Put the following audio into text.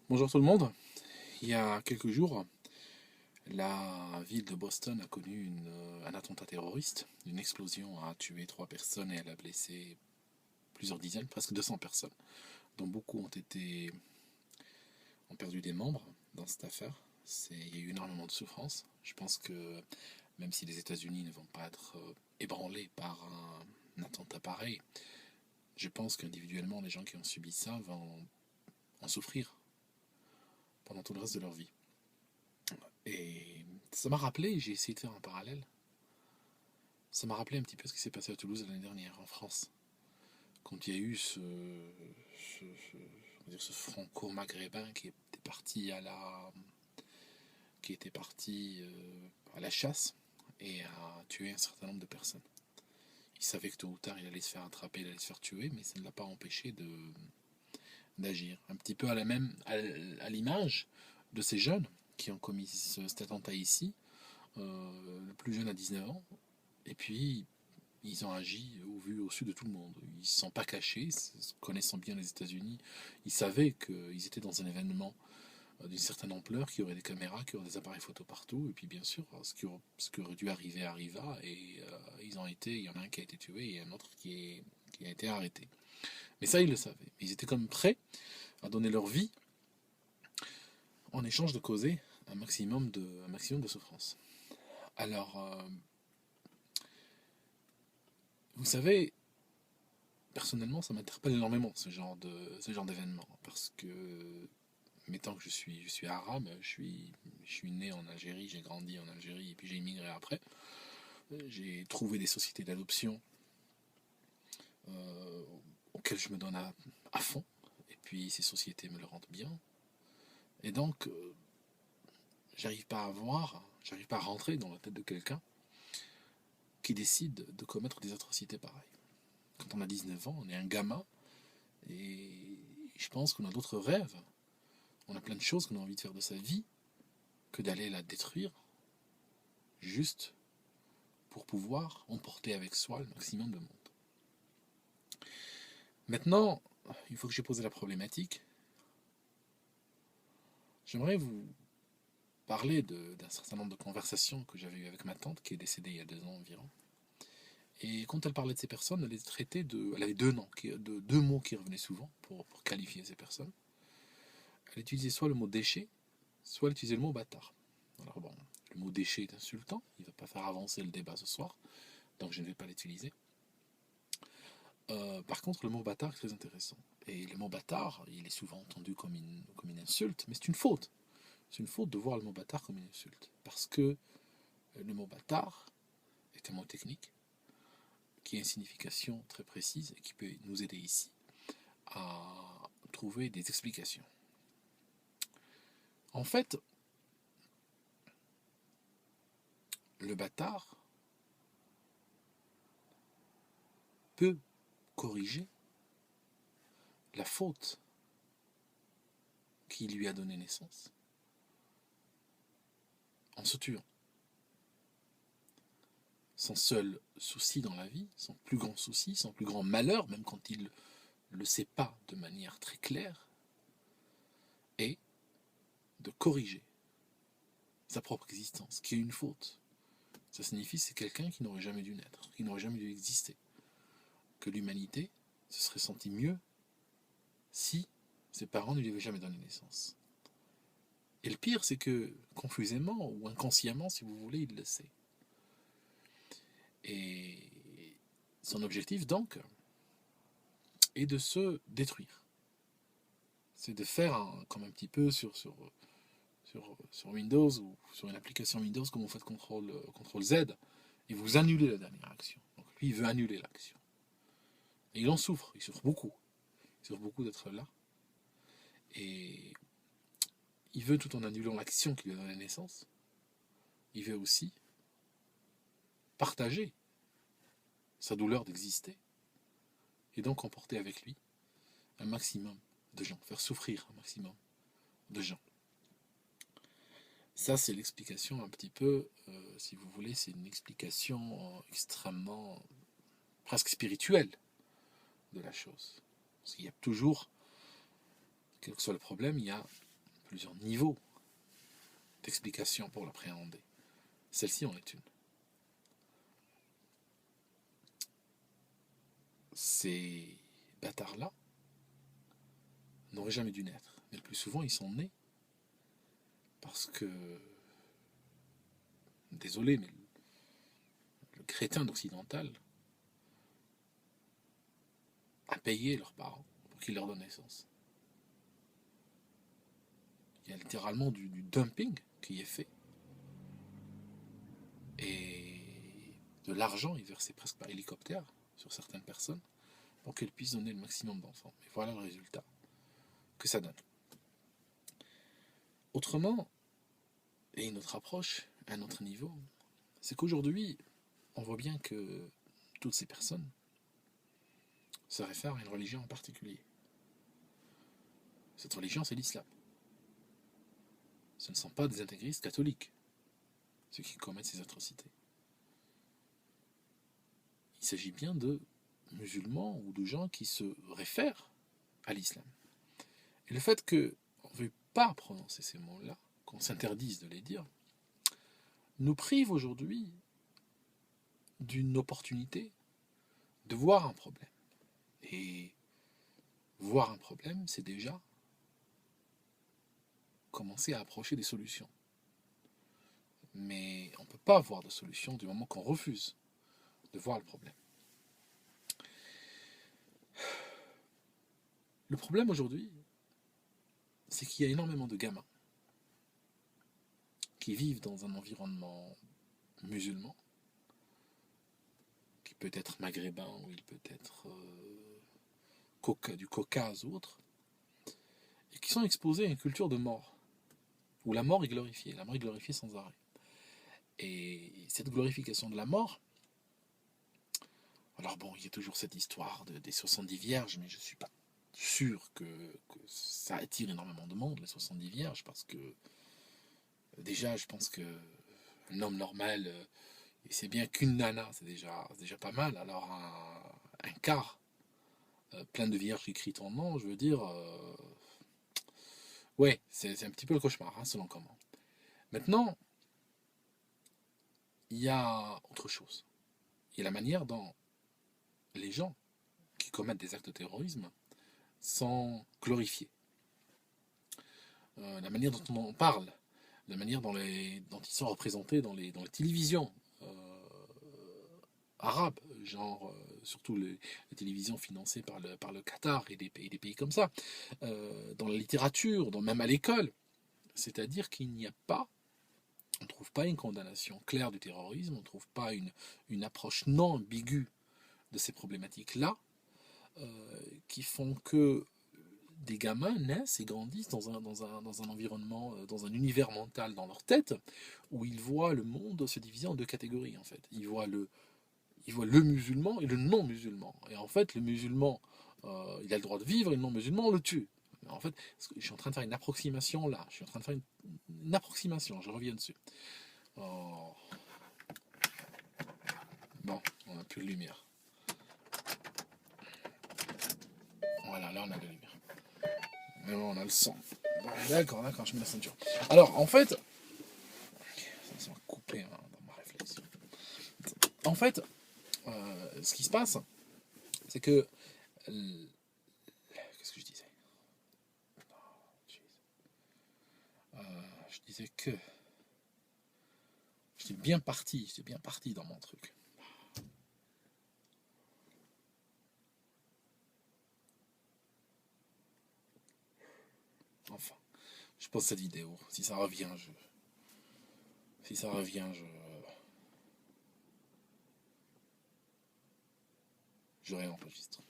Bonjour tout le monde. Il y a quelques jours, la ville de Boston a connu un attentat terroriste. Une explosion a tué 3 personnes et elle a blessé plusieurs dizaines, presque 200 personnes, dont beaucoup ont perdu des membres dans cette affaire. Il y a eu énormément de souffrance. Je pense que même si les États-Unis ne vont pas être ébranlés par un attentat pareil, je pense qu'individuellement, les gens qui ont subi ça vont en souffrir pendant tout le reste de leur vie. Et ça m'a rappelé, j'ai essayé de faire un parallèle, ça m'a rappelé un petit peu ce qui s'est passé à Toulouse l'année dernière, en France, quand il y a eu ce franco-maghrébin qui était parti à la chasse et a tué un certain nombre de personnes. Il savait que tôt ou tard il allait se faire attraper, il allait se faire tuer, mais ça ne l'a pas empêché d'agir. Un petit peu à l'image de ces jeunes qui ont commis cet attentat ici. Le plus jeune a 19 ans, et puis ils ont agi au vu au su de tout le monde. Ils ne se sont pas cachés, connaissant bien les États-Unis. Ils savaient qu'ils étaient dans un événement d'une certaine ampleur, qu'il y aurait des caméras, qu'il y aurait des appareils photo partout, et puis bien sûr, ce qui aurait dû arriver arriva, et il y en a un qui a été tué et un autre qui a été arrêté. Mais ça, ils le savaient. Ils étaient comme prêts à donner leur vie en échange de causer un maximum de souffrance. Alors, vous savez, personnellement, ça m'interpelle énormément ce genre d'événement, parce que, mettant que je suis arabe, je suis né en Algérie, j'ai grandi en Algérie, et puis j'ai immigré après. J'ai trouvé des sociétés d'adoption euh, auxquelles je me donne à fond, et puis ces sociétés me le rendent bien. Et donc, j'arrive pas à rentrer dans la tête de quelqu'un qui décide de commettre des atrocités pareilles. Quand on a 19 ans, on est un gamin, et je pense qu'on a d'autres rêves. On a plein de choses qu'on a envie de faire de sa vie que d'aller la détruire juste pour pouvoir emporter avec soi le maximum de monde. Maintenant, une fois que j'ai posé la problématique, j'aimerais vous parler d'un certain nombre de conversations que j'avais eues avec ma tante qui est décédée il y a 2 ans environ. Et quand elle parlait de ces personnes, elle les traitait elle avait deux mots qui revenaient souvent pour qualifier ces personnes. Elle utilisait soit le mot déchet, soit elle utilisait le mot bâtard. Alors bon, le mot déchet est insultant, il ne va pas faire avancer le débat ce soir, donc je ne vais pas l'utiliser. Par contre, le mot bâtard est très intéressant. Et le mot bâtard, il est souvent entendu comme une insulte, mais c'est une faute. C'est une faute de voir le mot bâtard comme une insulte. Parce que le mot bâtard est un mot technique qui a une signification très précise et qui peut nous aider ici à trouver des explications. En fait, le bâtard peut corriger la faute qui lui a donné naissance en se tuant. Son seul souci dans la vie, son plus grand souci, son plus grand malheur, même quand il ne le sait pas de manière très claire, est de corriger sa propre existence, qui est une faute. Ça signifie que c'est quelqu'un qui n'aurait jamais dû naître, qui n'aurait jamais dû exister. Que l'humanité se serait sentie mieux si ses parents ne lui avaient jamais donné naissance. Et le pire, c'est que, confusément ou inconsciemment, si vous voulez, il le sait. Et son objectif, donc, est de se détruire. C'est de faire comme un petit peu sur Windows ou sur une application Windows, comme vous faites CTRL Z, et vous annulez la dernière action. Donc lui, il veut annuler l'action. Et il souffre beaucoup. Il souffre beaucoup d'être là. Et il veut, tout en annulant l'action qui lui a donné naissance, il veut aussi partager sa douleur d'exister, et donc emporter avec lui un maximum de gens, faire souffrir un maximum de gens. Ça, c'est l'explication un petit peu, si vous voulez, c'est une explication extrêmement, presque spirituelle de la chose. Parce qu'il y a toujours, quel que soit le problème, il y a plusieurs niveaux d'explication pour l'appréhender. Celle-ci en est une. Ces bâtards-là n'auraient jamais dû naître. Mais le plus souvent, ils sont nés parce que, désolé, mais le crétin occidental a payé leurs parents pour qu'ils leur donnent naissance. Il y a littéralement du dumping qui est fait. Et de l'argent est versé presque par hélicoptère sur certaines personnes pour qu'elles puissent donner le maximum d'enfants. Et voilà le résultat que ça donne. Autrement, et une autre approche, un autre niveau, c'est qu'aujourd'hui, on voit bien que toutes ces personnes se réfèrent à une religion en particulier. Cette religion, c'est l'islam. Ce ne sont pas des intégristes catholiques, ceux qui commettent ces atrocités. Il s'agit bien de musulmans ou de gens qui se réfèrent à l'islam. Et le fait qu'on ne veuille pas prononcer ces mots-là, qu'on s'interdise de les dire, nous prive aujourd'hui d'une opportunité de voir un problème. Et voir un problème, c'est déjà commencer à approcher des solutions. Mais on ne peut pas voir de solution du moment qu'on refuse de voir le problème. Le problème aujourd'hui, c'est qu'il y a énormément de gamins qui vivent dans un environnement musulman, qui peut être maghrébin ou il peut être du Caucase ou autre, et qui sont exposés à une culture de mort, où la mort est glorifiée sans arrêt. Et cette glorification de la mort, alors bon, il y a toujours cette histoire des 70 vierges, mais je ne suis pas sûr que ça attire énormément de monde, les 70 vierges, parce que déjà, je pense que un homme normal, c'est bien qu'une nana, c'est déjà pas mal. Alors un quart plein de vierges qui crient ton nom, je veux dire, ouais, c'est un petit peu le cauchemar, hein, selon comment. Maintenant, il y a autre chose. Il y a la manière dont les gens qui commettent des actes de terrorisme sont glorifiés. La manière dont on en parle, la manière dont ils sont représentés dans les télévisions arabes, genre surtout les télévisions financées par le Qatar et des pays comme ça, dans la littérature, même à l'école. C'est-à-dire qu'il n'y a pas, on ne trouve pas une condamnation claire du terrorisme, on ne trouve pas une approche non ambiguë de ces problématiques-là, qui font que des gamins naissent et grandissent dans un environnement, dans un univers mental dans leur tête, où ils voient le monde se diviser en deux catégories, en fait. Ils voient le musulman et le non-musulman. Et en fait, le musulman, il a le droit de vivre, et le non-musulman, on le tue. En fait, je suis en train de faire une approximation là. Je suis en train de faire une approximation, je reviens dessus. Oh. Bon, on n'a plus de lumière. Voilà, là on a de la lumière. Mais là on a le sang. Bon, d'accord, je mets la ceinture. Alors, en fait, ça va couper hein, dans ma réflexion. En fait, ce qui se passe, c'est que... Qu'est-ce que je disais? Je disais que... J'étais bien parti dans mon truc. Enfin, je pose cette vidéo. Si ça revient, je réenregistre.